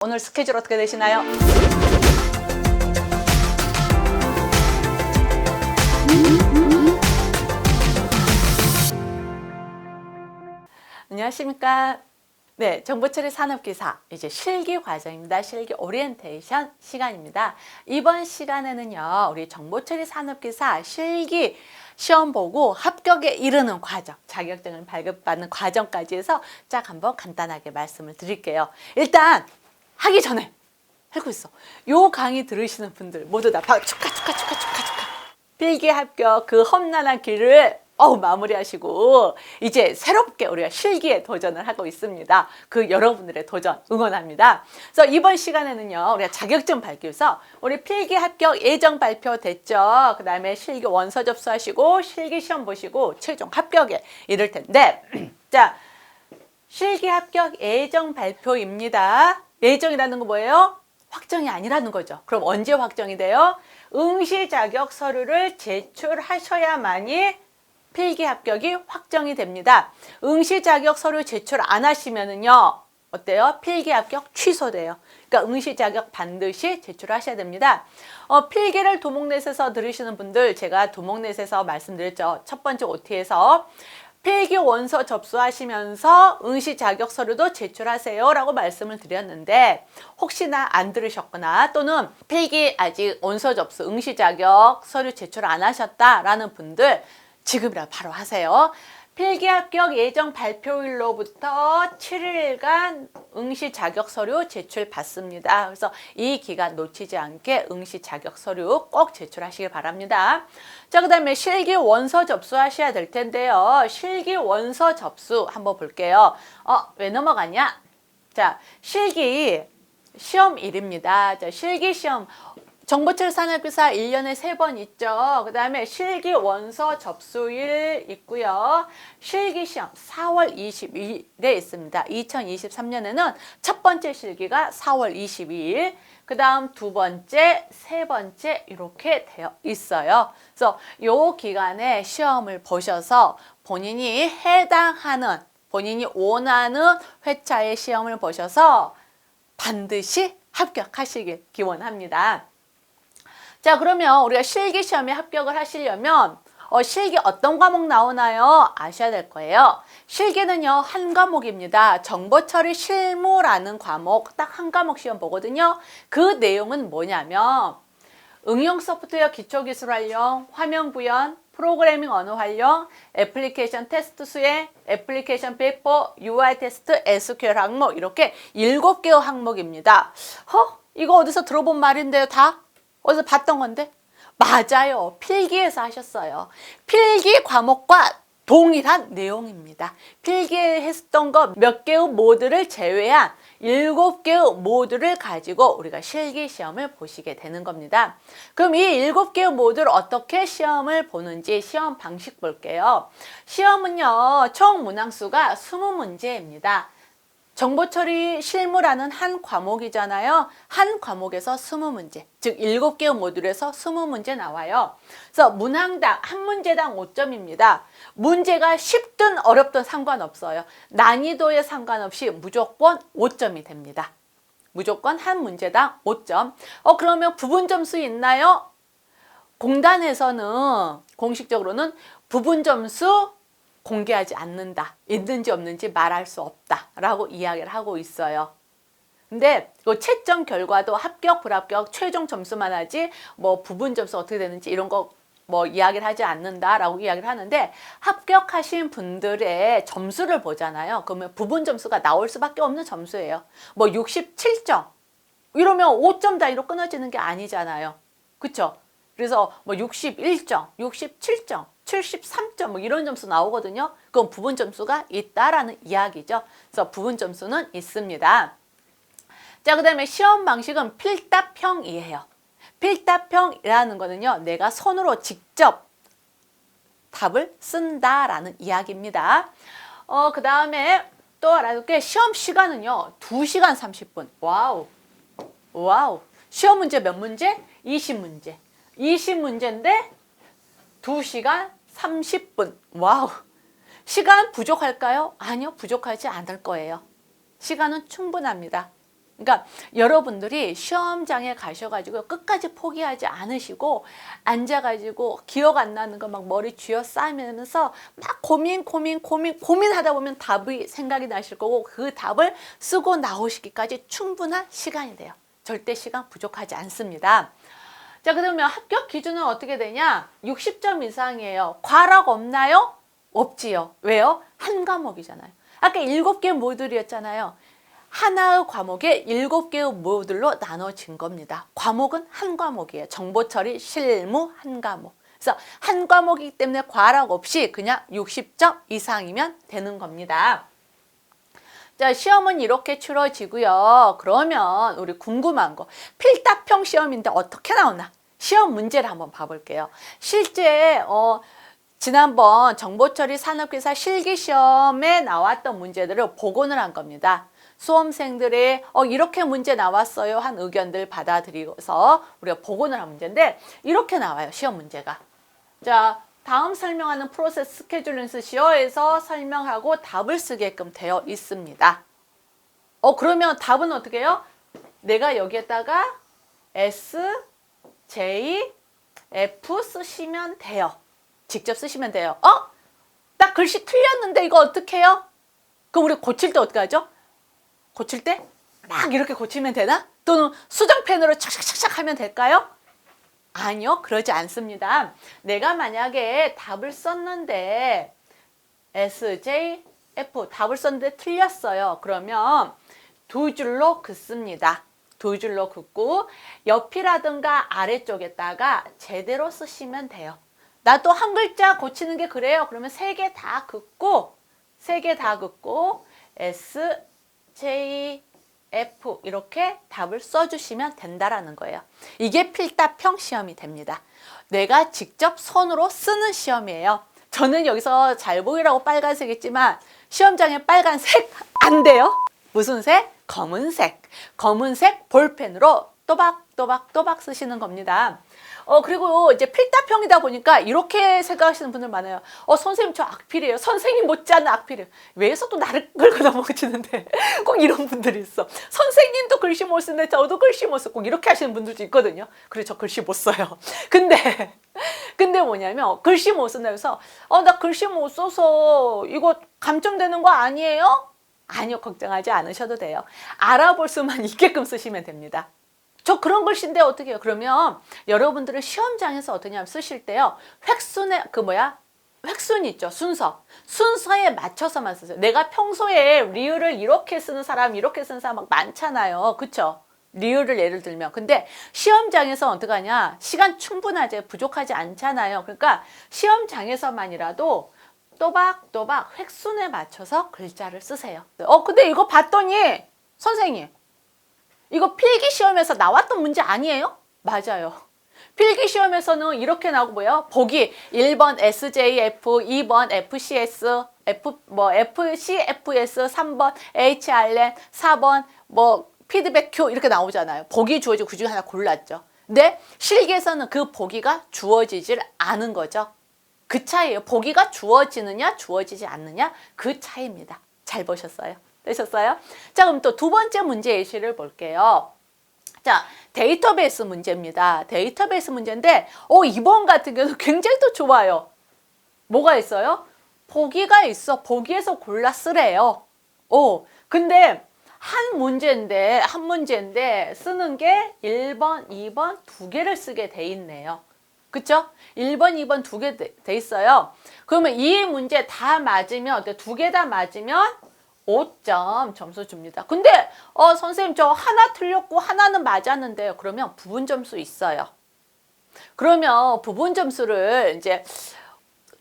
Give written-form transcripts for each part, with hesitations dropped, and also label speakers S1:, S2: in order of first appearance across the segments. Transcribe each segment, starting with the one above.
S1: 오늘 스케줄 어떻게 되시나요? 안녕하십니까? 네, 정보처리 산업기사 이제 실기 과정입니다. 실기 오리엔테이션 시간입니다. 이번 시간에는요, 우리 정보처리 산업기사 실기 시험 보고 합격에 이르는 과정, 자격증을 발급받는 과정까지 해서 쫙 한번 간단하게 말씀을 드릴게요. 일단 하기 전에 하고 있어. 요 강의 들으시는 분들 모두 다 축하. 필기 합격 그 험난한 길을 마무리하시고 이제 새롭게 우리가 실기에 도전을 하고 있습니다. 그 여러분들의 도전 응원합니다. 그래서 이번 시간에는요, 우리가 자격증 발급해서 우리 필기 합격 예정 발표됐죠. 그 다음에 실기 원서 접수하시고 실기 시험 보시고 최종 합격에 이를 텐데 자, 실기 합격 예정 발표입니다. 예정이라는 거 뭐예요? 확정이 아니라는 거죠. 그럼 언제 확정이 돼요? 응시 자격 서류를 제출하셔야만이 필기 합격이 확정이 됩니다. 응시 자격 서류 제출 안 하시면은요, 어때요? 필기 합격 취소돼요. 그러니까 응시 자격 반드시 제출하셔야 됩니다. 필기를 도목넷에서 들으시는 분들, 제가 도목넷에서 말씀드렸죠. 첫 번째 OT에서 필기 원서 접수하시면서 응시 자격 서류도 제출하세요 라고 말씀을 드렸는데, 혹시나 안 들으셨거나 또는 필기 아직 원서 접수 응시 자격 서류 제출 안 하셨다라는 분들 지금이라 바로 하세요. 필기 합격 예정 발표일로부터 7일간 응시 자격 서류 제출 받습니다. 그래서 이 기간 놓치지 않게 응시 자격 서류 꼭 제출하시길 바랍니다. 자, 그 다음에 실기 원서 접수하셔야 될 텐데요. 실기 원서 접수 한번 볼게요. 왜 넘어가냐? 자, 실기 시험일입니다. 자, 실기 시험 정보처리 산업기사 1년에 3번 있죠. 그 다음에 실기 원서 접수일 있고요. 실기 시험 4월 22일에 있습니다. 2023년에는 첫 번째 실기가 4월 22일, 그 다음 두 번째, 세 번째 이렇게 되어 있어요. 그래서 요 기간에 시험을 보셔서 본인이 해당하는, 본인이 원하는 회차의 시험을 보셔서 반드시 합격하시길 기원합니다. 자, 그러면 우리가 실기 시험에 합격을 하시려면 실기 어떤 과목 나오나요? 아셔야 될 거예요. 실기는요, 한 과목입니다. 정보처리 실무라는 과목 딱 한 과목 시험 보거든요. 그 내용은 뭐냐면 응용 소프트웨어 기초기술 활용, 화면 구현, 프로그래밍 언어 활용, 애플리케이션 테스트 수행, 애플리케이션 페이퍼, UI 테스트, SQL 항목 이렇게 7개의 항목입니다. 이거 어디서 들어본 말인데요, 다? 어디서 봤던 건데? 맞아요. 필기에서 하셨어요. 필기 과목과 동일한 내용입니다. 필기에 했던 거 몇 개의 모듈을 제외한 7개의 모듈을 가지고 우리가 실기 시험을 보시게 되는 겁니다. 그럼 이 7개의 모듈 어떻게 시험을 보는지 시험 방식 볼게요. 시험은요, 총 문항수가 20문제입니다. 정보처리 실무라는 한 과목이잖아요. 한 과목에서 20문제, 즉 7개의 모듈에서 20문제 나와요. 그래서 문항당 한 문제당 5점입니다. 문제가 쉽든 어렵든 상관없어요. 난이도에 상관없이 무조건 5점이 됩니다. 무조건 한 문제당 5점. 그러면 부분 점수 있나요? 공단에서는 공식적으로는 부분 점수 공개하지 않는다. 있는지 없는지 말할 수 없다. 라고 이야기를 하고 있어요. 근데 그 채점 결과도 합격, 불합격, 최종 점수만 하지 뭐 부분 점수 어떻게 되는지 이런 거 뭐 이야기를 하지 않는다라고 이야기를 하는데, 합격하신 분들의 점수를 보잖아요. 그러면 부분 점수가 나올 수밖에 없는 점수예요. 뭐 67점 이러면 5점 단위로 끊어지는 게 아니잖아요. 그쵸? 그래서 뭐 61점, 67점, 73점 뭐 이런 점수 나오거든요. 그건 부분 점수가 있다라는 이야기죠. 그래서 부분 점수는 있습니다. 자, 그 다음에 시험 방식은 필답형이에요. 필답형이라는 거는요, 내가 손으로 직접 답을 쓴다라는 이야기입니다. 그 다음에 또 알아둘게, 시험 시간은요 2시간 30분. 와우. 시험 문제 몇 문제? 20문제. 20문제인데 2시간 30분. 와우. 시간 부족할까요? 아니요, 부족하지 않을 거예요. 시간은 충분합니다. 그러니까 여러분들이 시험장에 가셔가지고 끝까지 포기하지 않으시고 앉아가지고 기억 안 나는 거 막 머리 쥐어싸면서 막 고민하다 보면 답이 생각이 나실 거고 그 답을 쓰고 나오시기까지 충분한 시간이 돼요. 절대 시간 부족하지 않습니다. 자, 그러면 합격 기준은 어떻게 되냐? 60점 이상이에요. 과락 없나요? 없지요. 왜요? 한 과목이잖아요. 아까 7개 모듈이었잖아요. 하나의 과목에 7개의 모듈로 나눠진 겁니다. 과목은 한 과목이에요. 정보처리, 실무 한 과목. 그래서 한 과목이기 때문에 과락 없이 그냥 60점 이상이면 되는 겁니다. 자, 시험은 이렇게 치러지고요. 그러면 우리 궁금한 거, 필답형 시험인데 어떻게 나오나? 시험 문제를 한번 봐볼게요. 실제 지난번 정보처리 산업기사 실기시험에 나왔던 문제들을 복원을 한 겁니다. 수험생들의 이렇게 문제 나왔어요 한 의견들 받아들여서 우리가 복원을 한 문제인데 이렇게 나와요. 시험 문제가. 자, 다음 설명하는 프로세스 스케줄링 쓰시오에서 설명하고 답을 쓰게끔 되어 있습니다. 그러면 답은 어떻게 해요? 내가 여기에다가 S, J, F 쓰시면 돼요. 직접 쓰시면 돼요. 나 글씨 틀렸는데 이거 어떻게 해요? 그럼 우리 고칠 때 어떻게 하죠? 고칠 때 막 이렇게 고치면 되나? 또는 수정펜으로 착착착착 하면 될까요? 아니요, 그러지 않습니다. 내가 만약에 답을 썼는데 S, J, F 답을 썼는데 틀렸어요. 그러면 두 줄로 긋습니다. 두 줄로 긋고 옆이라든가 아래쪽에다가 제대로 쓰시면 돼요. 나 또 한 글자 고치는 게 그래요. 그러면 3개 다 긋고 S, J, F 이렇게 답을 써주시면 된다라는 거예요. 이게 필답형 시험이 됩니다. 내가 직접 손으로 쓰는 시험이에요. 저는 여기서 잘 보이라고 빨간색 있지만 시험장에 빨간색 안 돼요. 무슨 색? 검은색. 검은색 볼펜으로 또박 쓰시는 겁니다. 그리고 이제 필답형이다 보니까 이렇게 생각하시는 분들 많아요. 선생님 저 악필이에요. 선생님 못지않은 악필이에요. 왜서 또 나를 끌고 넘어지는데 꼭 이런 분들이 있어. 선생님도 글씨 못 쓰는데 저도 글씨 못 써. 꼭 이렇게 하시는 분들도 있거든요. 그래 저 글씨 못 써요. 근데 뭐냐면 글씨 못 쓴다 해서 나 글씨 못 써서 이거 감점되는 거 아니에요? 아니요, 걱정하지 않으셔도 돼요. 알아볼 수만 있게끔 쓰시면 됩니다. 저 그런 글씨인데 어떻게 해요? 그러면 여러분들은 시험장에서 어떠냐면 쓰실 때요. 획순 있죠. 순서에 맞춰서만 쓰세요. 내가 평소에 리을을 이렇게 쓰는 사람, 이렇게 쓰는 사람 막 많잖아요. 그쵸? 리을을 예를 들면. 근데 시험장에서 어떻게 하냐? 시간 충분하지, 부족하지 않잖아요. 그러니까 시험장에서만이라도 또박또박 획순에 맞춰서 글자를 쓰세요. 근데 이거 봤더니 선생님 이거 필기시험에서 나왔던 문제 아니에요? 맞아요. 필기시험에서는 이렇게 나오고 뭐예요? 보기 1번 SJF, 2번 FCS, FCFS, 3번 HRN, 4번 피드백 Q 이렇게 나오잖아요. 보기 주어지고 그중에 하나 골랐죠. 근데 실기에서는 그 보기가 주어지질 않은 거죠. 그 차이예요. 보기가 주어지느냐 주어지지 않느냐 그 차이입니다. 잘 보셨어요? 되셨어요? 자, 그럼 또 두 번째 문제 예시를 볼게요. 자, 데이터베이스 문제입니다. 데이터베이스 문제인데 이번 같은 경우는 굉장히 또 좋아요. 뭐가 있어요? 보기가 있어. 보기에서 골라 쓰래요. 근데 한 문제인데 쓰는 게 1번, 2번 두 개를 쓰게 돼 있네요. 그쵸? 1번, 2번 두 개 돼 있어요. 그러면 이 문제 다 맞으면 두 개 다 맞으면 5점 점수 줍니다. 근데 선생님 저 하나 틀렸고 하나는 맞았는데요. 그러면 부분 점수 있어요. 그러면 부분 점수를 이제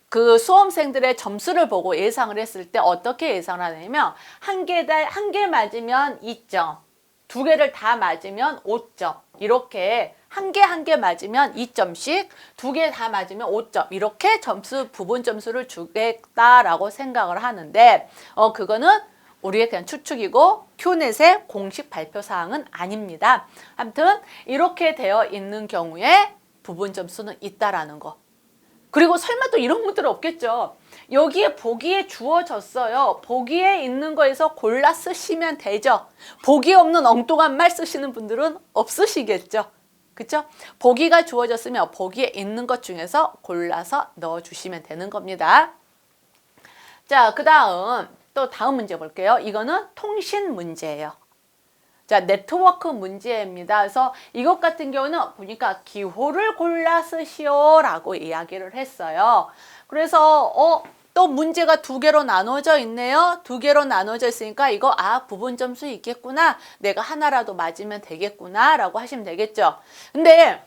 S1: 그 수험생들의 점수를 보고 예상을 했을 때 어떻게 예상을 하냐면 한 개 맞으면 2점, 두 개를 다 맞으면 5점 이렇게 한 개 맞으면 2점씩, 두 개 다 맞으면 5점 이렇게 부분 점수를 주겠다라고 생각을 하는데 그거는 우리의 그냥 추측이고 큐넷의 공식 발표 사항은 아닙니다. 아무튼 이렇게 되어 있는 경우에 부분 점수는 있다라는 거. 그리고 설마 또 이런 분들은 없겠죠. 여기에 보기에 주어졌어요. 보기에 있는 거에서 골라 쓰시면 되죠. 보기에 없는 엉뚱한 말 쓰시는 분들은 없으시겠죠. 그쵸? 보기가 주어졌으면 보기에 있는 것 중에서 골라서 넣어주시면 되는 겁니다. 자, 그 다음 또 다음 문제 볼게요. 이거는 통신 문제예요. 자, 네트워크 문제입니다. 그래서 이것 같은 경우는 보니까 기호를 골라 쓰시오라고 이야기를 했어요. 그래서 또 문제가 두 개로 나눠져 있네요. 두 개로 나눠져 있으니까 이거 부분 점수 있겠구나. 내가 하나라도 맞으면 되겠구나 라고 하시면 되겠죠. 근데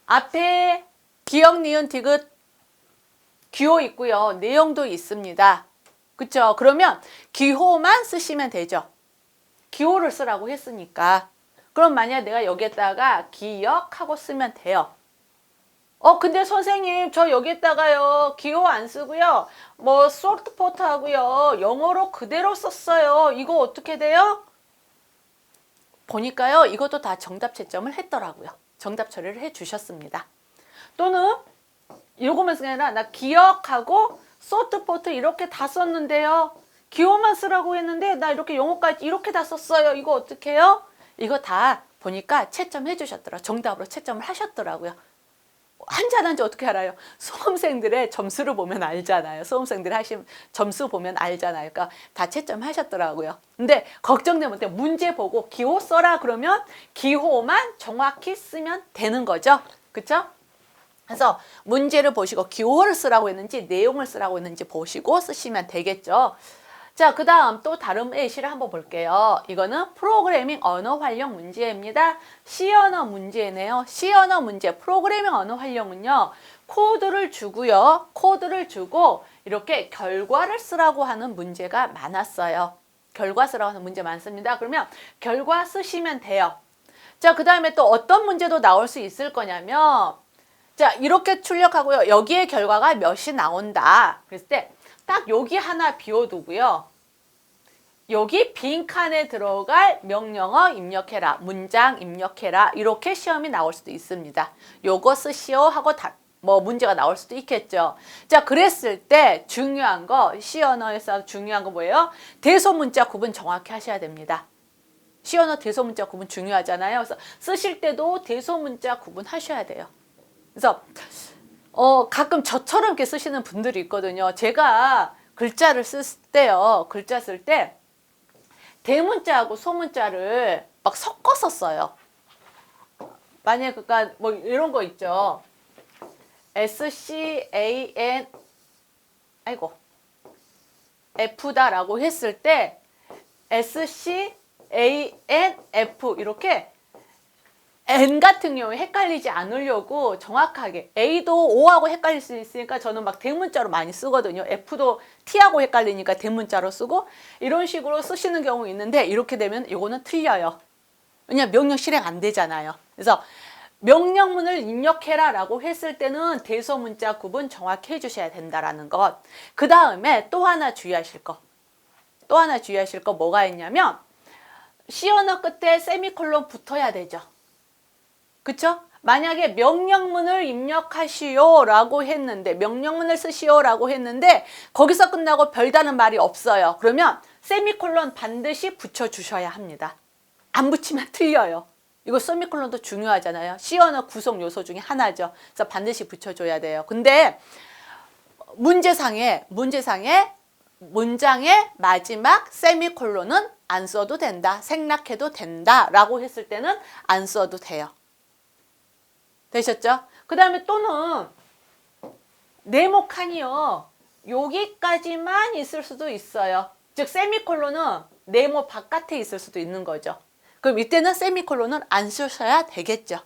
S1: 앞에 기역, 니은, 디귿 기호 있고요. 내용도 있습니다. 그쵸? 그러면 기호만 쓰시면 되죠. 기호를 쓰라고 했으니까. 그럼 만약 내가 여기에다가 기역하고 쓰면 돼요. 근데 선생님 저 여기에다가요 기호 안 쓰고요 뭐 솔트포트 하고요 영어로 그대로 썼어요. 이거 어떻게 돼요? 보니까요 이것도 다 정답 채점을 했더라고요. 정답 처리를 해 주셨습니다. 또는 이거만 쓰는 게 아니라 나 기역하고 솔트포트 이렇게 다 썼는데요 기호만 쓰라고 했는데 나 이렇게 영어까지 이렇게 다 썼어요. 이거 어떻게 해요? 이거 다 보니까 채점해 주셨더라고요. 정답으로 채점을 하셨더라고요. 한지 안 한지 어떻게 알아요? 수험생들의 점수를 보면 알잖아요. 수험생들이 하신 점수 보면 알잖아요. 그러니까 다 채점하셨더라고요. 근데 걱정되면 못해. 문제 보고 기호 써라 그러면 기호만 정확히 쓰면 되는 거죠. 그쵸? 그래서 문제를 보시고 기호를 쓰라고 했는지 내용을 쓰라고 했는지 보시고 쓰시면 되겠죠. 자, 그 다음 또 다른 예시를 한번 볼게요. 이거는 프로그래밍 언어 활용 문제입니다. C언어 문제네요. C언어 문제, 프로그래밍 언어 활용은요. 코드를 주고요. 코드를 주고 이렇게 결과를 쓰라고 하는 문제가 많았어요. 결과 쓰라고 하는 문제 많습니다. 그러면 결과 쓰시면 돼요. 자, 그 다음에 또 어떤 문제도 나올 수 있을 거냐면 자, 이렇게 출력하고요. 여기에 결과가 몇이 나온다. 그랬을 때 딱 여기 하나 비워두고요. 여기 빈칸에 들어갈 명령어 입력해라. 문장 입력해라. 이렇게 시험이 나올 수도 있습니다. 요거 쓰시오 하고 뭐 문제가 나올 수도 있겠죠. 자, 그랬을 때 중요한 거, C언어에서 중요한 거 뭐예요? 대소문자 구분 정확히 하셔야 됩니다. C언어 대소문자 구분 중요하잖아요. 그래서 쓰실 때도 대소문자 구분 하셔야 돼요. 그래서 가끔 저처럼 이렇게 쓰시는 분들이 있거든요. 제가 글자를 쓸 때요. 글자 쓸 때 대문자하고 소문자를 막 섞어서 써요. 만약에 그러니까 뭐 이런 거 있죠. SCAN 아이고 F다라고 했을 때 SCANF 이렇게 N 같은 경우에 헷갈리지 않으려고 정확하게 A도 O하고 헷갈릴 수 있으니까 저는 막 대문자로 많이 쓰거든요. F도 T하고 헷갈리니까 대문자로 쓰고 이런 식으로 쓰시는 경우 있는데 이렇게 되면 이거는 틀려요. 왜냐면 명령 실행 안 되잖아요. 그래서 명령문을 입력해라 라고 했을 때는 대소문자 구분 정확히 해주셔야 된다라는 것. 그 다음에 또 하나 주의하실 거. 또 하나 주의하실 거 뭐가 있냐면 C언어 끝에 세미콜론 붙어야 되죠. 그쵸? 만약에 명령문을 입력하시오 라고 했는데 명령문을 쓰시오 라고 했는데 거기서 끝나고 별다른 말이 없어요. 그러면 세미콜론 반드시 붙여주셔야 합니다. 안 붙이면 틀려요. 이거 세미콜론도 중요하잖아요. C언어 구성 요소 중에 하나죠. 그래서 반드시 붙여줘야 돼요. 근데 문제상에 문장의 마지막 세미콜론은 안 써도 된다. 생략해도 된다 라고 했을 때는 안 써도 돼요. 되셨죠? 그 다음에 또는 네모칸이요. 여기까지만 있을 수도 있어요. 즉 세미콜론은 네모 바깥에 있을 수도 있는 거죠. 그럼 이때는 세미콜론은 안 쓰셔야 되겠죠.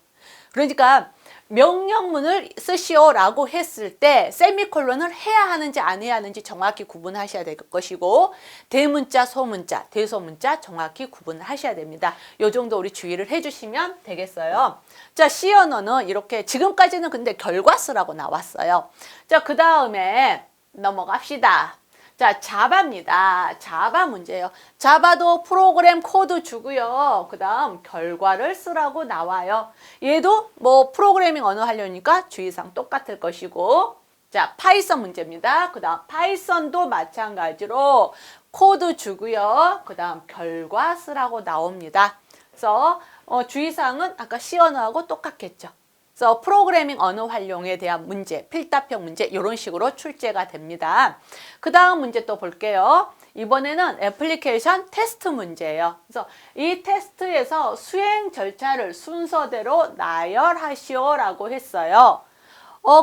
S1: 그러니까 명령문을 쓰시오라고 했을 때 세미콜론을 해야 하는지 안 해야 하는지 정확히 구분하셔야 될 것이고 대문자, 소문자, 대소문자 정확히 구분을 하셔야 됩니다. 요 정도 우리 주의를 해주시면 되겠어요. 자, C언어는 이렇게 지금까지는 근데 결과 쓰라고 나왔어요. 자, 그 다음에 넘어갑시다. 자, 자바입니다. 자바 문제예요. 자바도 프로그램 코드 주고요. 그 다음 결과를 쓰라고 나와요. 얘도 뭐 프로그래밍 언어 하려니까 주의사항 똑같을 것이고. 자, 파이썬 문제입니다. 그 다음 파이썬도 마찬가지로 코드 주고요. 그 다음 결과 쓰라고 나옵니다. 그래서 주의사항은 아까 C 언어하고 똑같겠죠. 그래서 프로그래밍 언어 활용에 대한 문제, 필답형 문제 이런 식으로 출제가 됩니다. 그 다음 문제 또 볼게요. 이번에는 애플리케이션 테스트 문제예요. 그래서 이 테스트에서 수행 절차를 순서대로 나열하시오라고 했어요.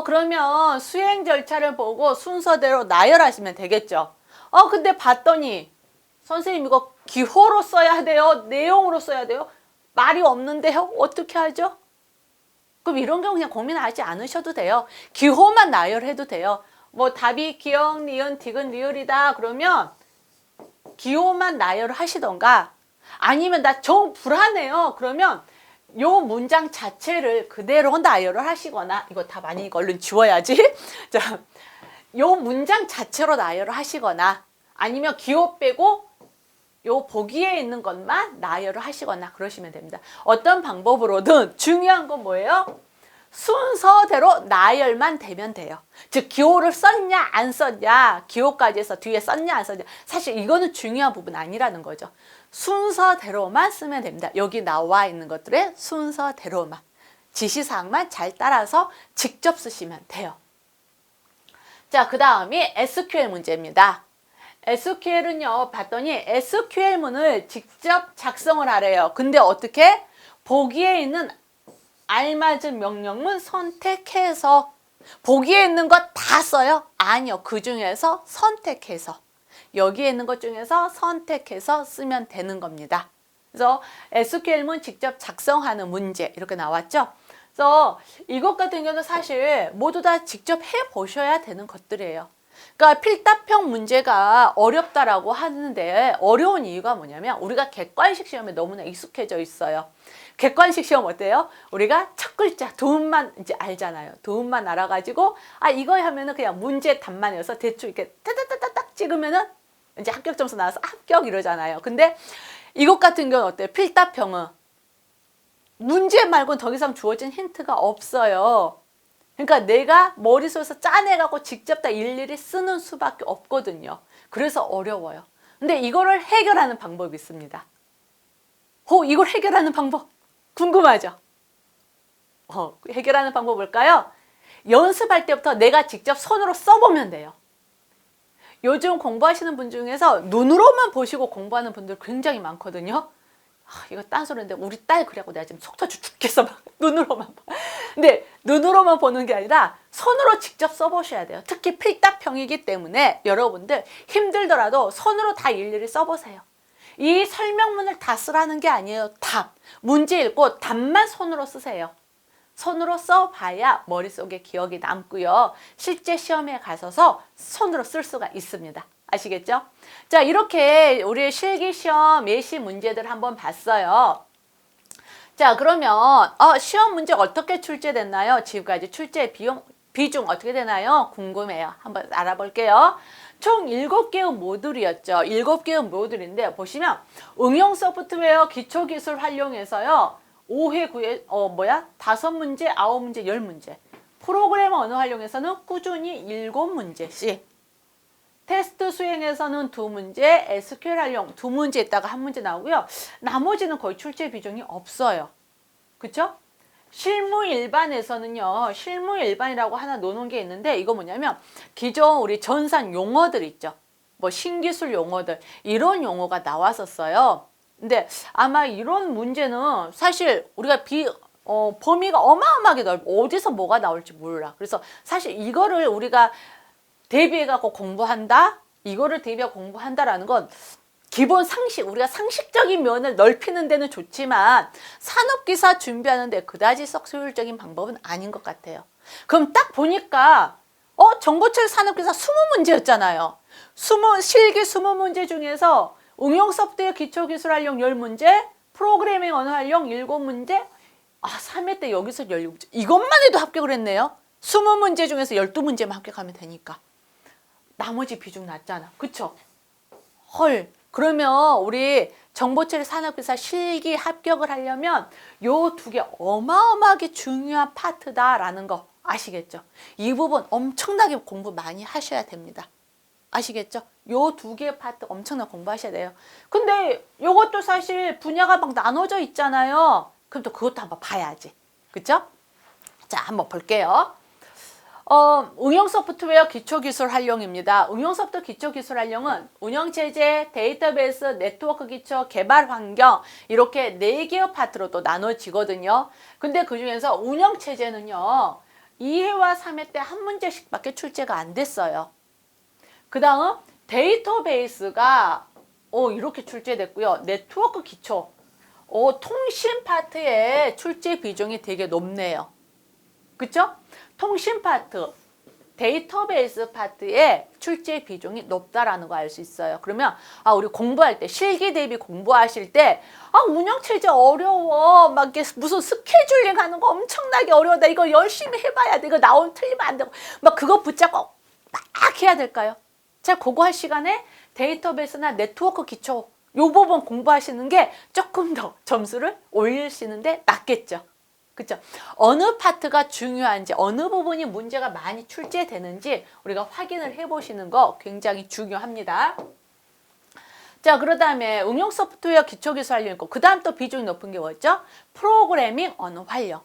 S1: 그러면 수행 절차를 보고 순서대로 나열하시면 되겠죠. 근데 봤더니 선생님 이거 기호로 써야 돼요? 내용으로 써야 돼요? 말이 없는데요? 어떻게 하죠? 그럼 이런 경우 그냥 고민하지 않으셔도 돼요. 기호만 나열해도 돼요. 뭐 답이 기역, 니은, 디귿, 리을이다 그러면 기호만 나열하시던가 아니면 나 정 불안해요. 그러면 요 문장 자체를 그대로 나열을 하시거나 이거 답 아니니까 얼른 지워야지. 자, 요 문장 자체로 나열을 하시거나 아니면 기호 빼고 요 보기에 있는 것만 나열을 하시거나 그러시면 됩니다. 어떤 방법으로든 중요한 건 뭐예요? 순서대로 나열만 되면 돼요. 즉 기호를 썼냐 안 썼냐 기호까지 해서 뒤에 썼냐 안 썼냐 사실 이거는 중요한 부분 아니라는 거죠. 순서대로만 쓰면 됩니다. 여기 나와 있는 것들의 순서대로만 지시사항만 잘 따라서 직접 쓰시면 돼요. 자, 그 다음이 SQL 문제입니다. SQL은요, 봤더니 SQL문을 직접 작성을 하래요. 근데 어떻게? 보기에 있는 알맞은 명령문 선택해서 보기에 있는 것 다 써요? 아니요. 그 중에서 선택해서 여기에 있는 것 중에서 선택해서 쓰면 되는 겁니다. 그래서 SQL문 직접 작성하는 문제 이렇게 나왔죠? 그래서 이것 같은 경우는 사실 모두 다 직접 해보셔야 되는 것들이에요. 그러니까 필답형 문제가 어렵다라고 하는데 어려운 이유가 뭐냐면 우리가 객관식 시험에 너무나 익숙해져 있어요. 객관식 시험 어때요? 우리가 첫 글자 도움만 이제 알잖아요. 도움만 알아가지고 이거 하면은 그냥 문제 답만 외워서 대충 이렇게 따따따딱 찍으면은 이제 합격 점수 나와서 합격 이러잖아요. 근데 이것 같은 경우는 어때요? 필답형은 문제 말고는 더 이상 주어진 힌트가 없어요. 그러니까 내가 머릿속에서 짜내갖고 직접 다 일일이 쓰는 수밖에 없거든요. 그래서 어려워요. 근데 이거를 해결하는 방법이 있습니다. 이걸 해결하는 방법 궁금하죠? 해결하는 방법 뭘까요? 연습할 때부터 내가 직접 손으로 써보면 돼요. 요즘 공부하시는 분 중에서 눈으로만 보시고 공부하는 분들 굉장히 많거든요. 이거 딴소리인데 우리 딸 그래갖고 내가 지금 속 터져 죽겠어 막 눈으로만 봐. 근데 눈으로만 보는 게 아니라 손으로 직접 써보셔야 돼요. 특히 필답형이기 때문에 여러분들 힘들더라도 손으로 다 일일이 써보세요. 이 설명문을 다 쓰라는 게 아니에요. 답. 문제 읽고 답만 손으로 쓰세요. 손으로 써봐야 머릿속에 기억이 남고요. 실제 시험에 가서서 손으로 쓸 수가 있습니다. 아시겠죠? 자, 이렇게 우리 실기시험 예시 문제들 한번 봤어요. 자, 그러면 시험 문제가 어떻게 출제됐나요? 지금까지 출제 비중 어떻게 되나요? 궁금해요. 한번 알아볼게요. 총 7개의 모듈이었죠. 7개의 모듈인데 보시면 응용 소프트웨어 기초기술 활용해서요. 5회 9회 5문제, 9문제, 10문제. 프로그래머 언어 활용해서는 꾸준히 7문제씩. 테스트 수행에서는 2문제, SQL 활용 2문제 있다가 1문제 나오고요. 나머지는 거의 출제 비중이 없어요. 그쵸? 실무 일반에서는요. 실무 일반이라고 하나 놓는 게 있는데 이거 뭐냐면 기존 우리 전산 용어들 있죠. 뭐 신기술 용어들 이런 용어가 나왔었어요. 근데 아마 이런 문제는 사실 우리가 범위가 어마어마하게 넓어. 어디서 뭐가 나올지 몰라. 그래서 사실 이거를 우리가 대비해갖고 공부한다? 이거를 대비하고 공부한다라는 건 기본 상식, 우리가 상식적인 면을 넓히는 데는 좋지만 산업기사 준비하는데 그다지 썩 효율적인 방법은 아닌 것 같아요. 그럼 딱 보니까 정보철 산업기사 20문제였잖아요. 실기 20문제 중에서 응용 소프트웨어 기초기술 활용 10문제, 프로그래밍 언어 활용 7문제, 3회 때 여기서 17문제. 이것만 해도 합격을 했네요. 20문제 중에서 12문제만 합격하면 되니까. 나머지 비중 낮잖아. 그쵸? 헐, 그러면 우리 정보처리 산업기사 실기 합격을 하려면 요 두 개 어마어마하게 중요한 파트다라는 거 아시겠죠? 이 부분 엄청나게 공부 많이 하셔야 됩니다. 아시겠죠? 요 두 개 파트 엄청나게 공부하셔야 돼요. 근데 요것도 사실 분야가 막 나눠져 있잖아요. 그럼 또 그것도 한번 봐야지. 그쵸? 자, 한번 볼게요. 응용 소프트웨어 기초기술 활용입니다. 응용 소프트 기초기술 활용은 운영체제, 데이터베이스, 네트워크 기초, 개발 환경 이렇게 4개의 파트로 또 나눠지거든요. 근데 그 중에서 운영체제는요. 2회와 3회 때 한 문제씩밖에 출제가 안 됐어요. 그 다음 데이터베이스가 이렇게 출제됐고요. 네트워크 기초, 통신 파트의 출제 비중이 되게 높네요. 그쵸? 통신 파트, 데이터베이스 파트의 출제 비중이 높다라는 거 알 수 있어요. 그러면 우리 공부할 때 실기 대비 공부하실 때 운영체제 어려워. 막 이게 무슨 스케줄링 하는 거 엄청나게 어려워. 나 이거 열심히 해봐야 돼. 이거 나오면 틀리면 안 되고 막 그거 붙잡고 막 해야 될까요? 자, 그거 할 시간에 데이터베이스나 네트워크 기초 요 부분 공부하시는 게 조금 더 점수를 올리시는데 낫겠죠. 그쵸? 어느 파트가 중요한지, 어느 부분이 문제가 많이 출제되는지 우리가 확인을 해보시는 거 굉장히 중요합니다. 자, 그 다음에 응용 소프트웨어 기초기술 활용 있고, 그 다음 또 비중이 높은 게 뭐죠? 프로그래밍 언어 활용.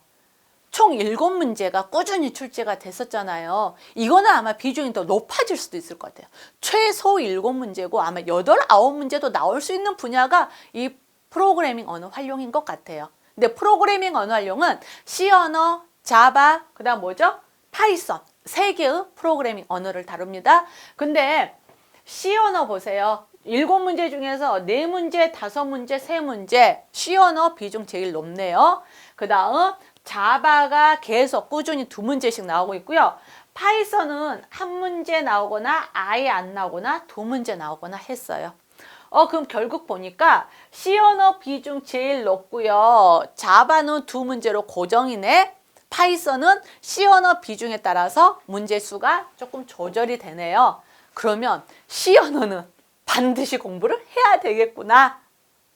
S1: 총 7문제가 꾸준히 출제가 됐었잖아요. 이거는 아마 비중이 더 높아질 수도 있을 것 같아요. 최소 7문제고 아마 8, 9문제도 나올 수 있는 분야가 이 프로그래밍 언어 활용인 것 같아요. 근데 프로그래밍 언어 활용은 C 언어, 자바, 그 다음 뭐죠? 파이썬 3개의 프로그래밍 언어를 다룹니다. 근데 C 언어 보세요. 7문제 중에서 4문제, 5문제, 3문제 C 언어 비중 제일 높네요. 그 다음 자바가 계속 꾸준히 2문제씩 나오고 있고요. 파이썬은 1문제 나오거나 아예 안 나오거나 2문제 나오거나 했어요. 그럼 결국 보니까 C 언어 비중 제일 높고요. 자바는 2문제로 고정이네. 파이썬은 C 언어 비중에 따라서 문제 수가 조금 조절이 되네요. 그러면 C 언어는 반드시 공부를 해야 되겠구나.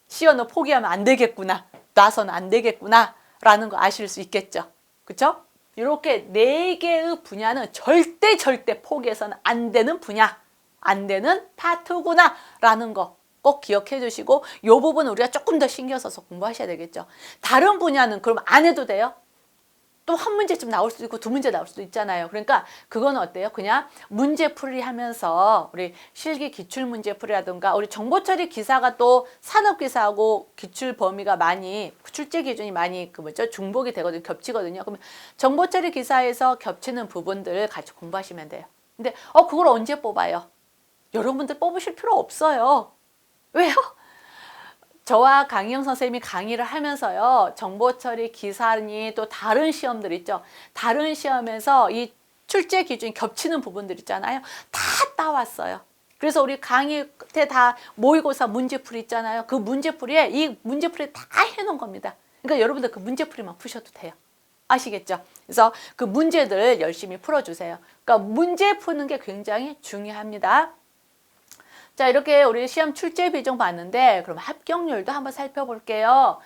S1: C 언어 포기하면 안 되겠구나. 놔서는 안 되겠구나. 라는 거 아실 수 있겠죠. 그쵸? 이렇게 4개의 분야는 절대 포기해서는 안 되는 분야. 안 되는 파트구나. 라는 거 꼭 기억해 주시고 이 부분 우리가 조금 더 신경 써서 공부하셔야 되겠죠. 다른 분야는 그럼 안 해도 돼요? 또 한 문제쯤 나올 수도 있고 2문제 나올 수도 있잖아요. 그러니까 그건 어때요? 그냥 문제풀이 하면서 우리 실기 기출문제풀이라든가 우리 정보처리 기사가 또 산업기사하고 기출 범위가 많이 출제 기준이 많이 중복이 되거든요. 겹치거든요. 그러면 정보처리 기사에서 겹치는 부분들을 같이 공부하시면 돼요. 근데 그걸 언제 뽑아요? 여러분들 뽑으실 필요 없어요. 왜요? 저와 강희영 선생님이 강의를 하면서요. 정보처리 기사니 또 다른 시험들 있죠. 다른 시험에서 이 출제 기준이 겹치는 부분들 있잖아요. 다 따왔어요. 그래서 우리 강의 때 다 모의고사 문제풀이 있잖아요. 그 문제풀이에 이 문제풀이 다 해놓은 겁니다. 그러니까 여러분들 그 문제풀이만 푸셔도 돼요. 아시겠죠? 그래서 그 문제들 열심히 풀어주세요. 그러니까 문제 푸는 게 굉장히 중요합니다. 자, 이렇게 우리 시험 출제 비중 봤는데 그럼 합격률도 한번 살펴볼게요.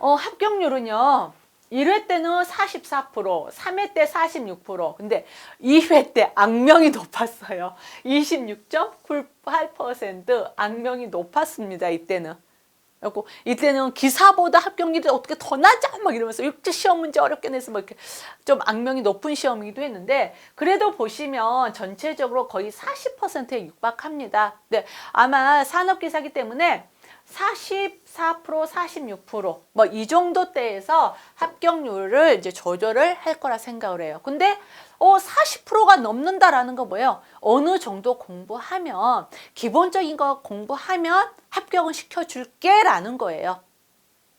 S1: 합격률은요. 1회 때는 44%, 3회 때 46%. 근데 2회 때 악명이 높았어요. 26.98% 악명이 높았습니다. 이때는. 그리고 이때는 기사보다 합격률이 어떻게 더 낮아? 막 이러면서 이렇게 시험 문제 어렵게 내서 막 이렇게 좀 악명이 높은 시험이기도 했는데 그래도 보시면 전체적으로 거의 40%에 육박합니다. 네, 아마 산업기사기 때문에 44%, 46% 뭐 이 정도 대에서 합격률을 이제 조절을 할 거라 생각을 해요. 근데 40%가 넘는다라는 거 뭐예요? 어느 정도 공부하면 기본적인 거 공부하면 합격은 시켜줄게 라는 거예요.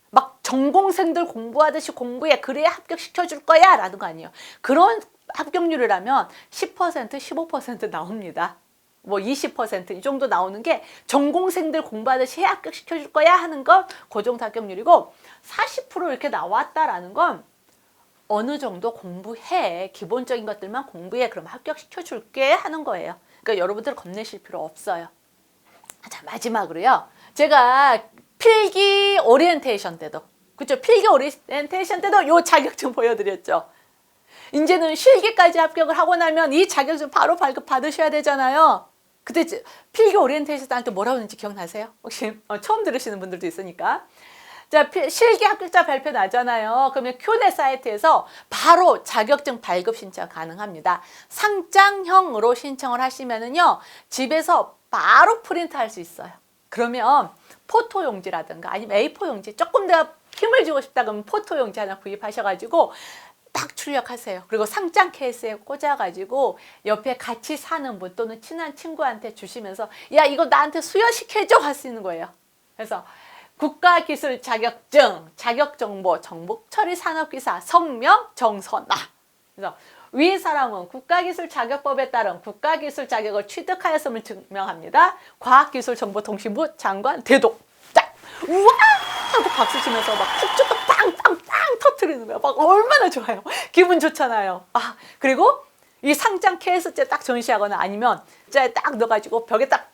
S1: 막 전공생들 공부하듯이 공부해 그래야 합격시켜줄 거야 라는 거 아니에요. 그런 합격률이라면 10%, 15% 나옵니다. 뭐 20% 이 정도 나오는 게 전공생들 공부하듯이 해 합격시켜줄 거야 하는 건 그 정도 합격률이고 40% 이렇게 나왔다라는 건 어느 정도 공부해. 기본적인 것들만 공부해. 그럼 합격시켜줄게 하는 거예요. 그러니까 여러분들 겁내실 필요 없어요. 자, 마지막으로요. 제가 필기 오리엔테이션 때도, 그렇죠? 필기 오리엔테이션 때도 요 자격증 보여드렸죠. 이제는 실기까지 합격을 하고 나면 이 자격증 바로 발급 받으셔야 되잖아요. 그때 필기 오리엔테이션 때 뭐라고 했는지 기억나세요? 혹시 처음 들으시는 분들도 있으니까. 자, 실기 합격자 발표 나잖아요. 그러면 큐넷 사이트에서 바로 자격증 발급 신청 가능합니다. 상장형으로 신청을 하시면은요, 집에서 바로 프린트 할 수 있어요. 그러면 포토 용지라든가 아니면 A4 용지, 조금 더 힘을 주고 싶다 그러면 포토 용지 하나 구입하셔가지고 딱 출력하세요. 그리고 상장 케이스에 꽂아가지고 옆에 같이 사는 분 또는 친한 친구한테 주시면서 야, 이거 나한테 수여시켜줘 할 수 있는 거예요. 그래서 국가기술 자격증, 자격정보, 정보처리 산업기사, 성명, 정선아. 그래서 위 사람은 국가기술 자격법에 따른 국가기술 자격을 취득하였음을 증명합니다. 과학기술정보통신부 장관 대독. 자, 우와! 하고 박수 치면서 막 폭죽도 빵빵빵 터트리는 거야. 막 얼마나 좋아요. 기분 좋잖아요. 아, 그리고 이 상장 케이스째 딱 전시하거나 아니면 자에 딱 넣어가지고 벽에 딱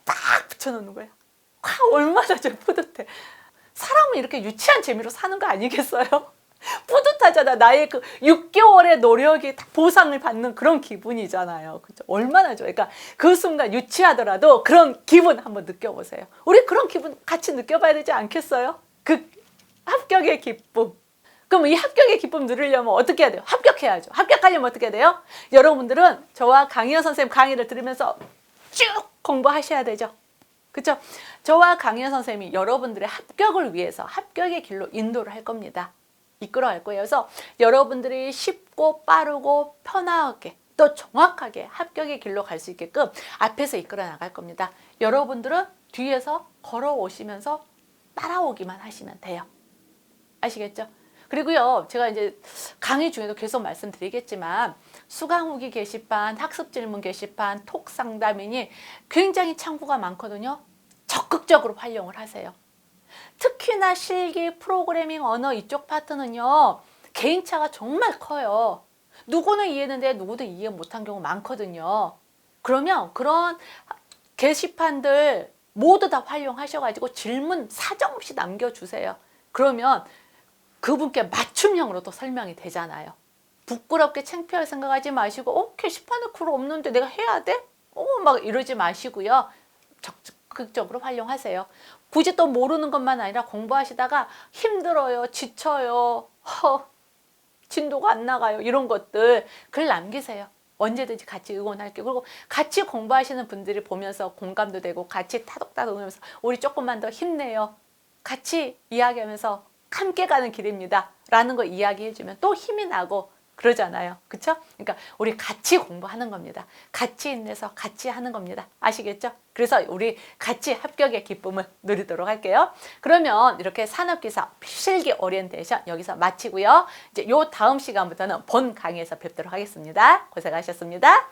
S1: 붙여놓는 거예요. 와, 얼마나 좀 뿌듯해. 사람은 이렇게 유치한 재미로 사는 거 아니겠어요? 뿌듯하잖아. 나의 그 6개월의 노력이 딱 보상을 받는 그런 기분이잖아요. 그죠? 얼마나 좋아요. 그러니까 그 순간 유치하더라도 그런 기분 한번 느껴보세요. 우리 그런 기분 같이 느껴봐야 되지 않겠어요? 그 합격의 기쁨. 그럼 이 합격의 기쁨 누리려면 어떻게 해야 돼요? 합격해야죠. 합격하려면 어떻게 해야 돼요? 여러분들은 저와 강희연 선생님 강의를 들으면서 쭉 공부하셔야 되죠. 그렇죠? 저와 강희연 선생님이 여러분들의 합격을 위해서 합격의 길로 인도를 할 겁니다. 이끌어갈 거예요. 그래서 여러분들이 쉽고 빠르고 편하게 또 정확하게 합격의 길로 갈 수 있게끔 앞에서 이끌어 나갈 겁니다. 여러분들은 뒤에서 걸어오시면서 따라오기만 하시면 돼요. 아시겠죠? 그리고요, 제가 이제 강의 중에도 계속 말씀드리겠지만 수강 후기 게시판, 학습 질문 게시판, 톡 상담이니 굉장히 창구가 많거든요. 적극적으로 활용을 하세요. 특히나 실기, 프로그래밍, 언어 이쪽 파트는요, 개인차가 정말 커요. 누구는 이해했는데 누구도 이해 못한 경우 많거든요. 그러면 그런 게시판들 모두 다 활용하셔가지고 질문 사정없이 남겨주세요. 그러면 그분께 맞춤형으로 또 설명이 되잖아요. 부끄럽게 창피할 생각하지 마시고 게시판에 글 없는데 내가 해야 돼? 막 이러지 마시고요. 적극적으로 활용하세요. 굳이 또 모르는 것만 아니라 공부하시다가 힘들어요, 지쳐요, 진도가 안 나가요, 이런 것들 글 남기세요. 언제든지 같이 응원할게요. 그리고 같이 공부하시는 분들이 보면서 공감도 되고 같이 타독타독 하면서 우리 조금만 더 힘내요. 같이 이야기하면서 함께 가는 길입니다. 라는 거 이야기해주면 또 힘이 나고 그러잖아요. 그쵸? 그러니까 우리 같이 공부하는 겁니다. 같이 힘내서 같이 하는 겁니다. 아시겠죠? 그래서 우리 같이 합격의 기쁨을 누리도록 할게요. 그러면 이렇게 산업기사 실기 오리엔테이션 여기서 마치고요. 이제 요 다음 시간부터는 본 강의에서 뵙도록 하겠습니다. 고생하셨습니다.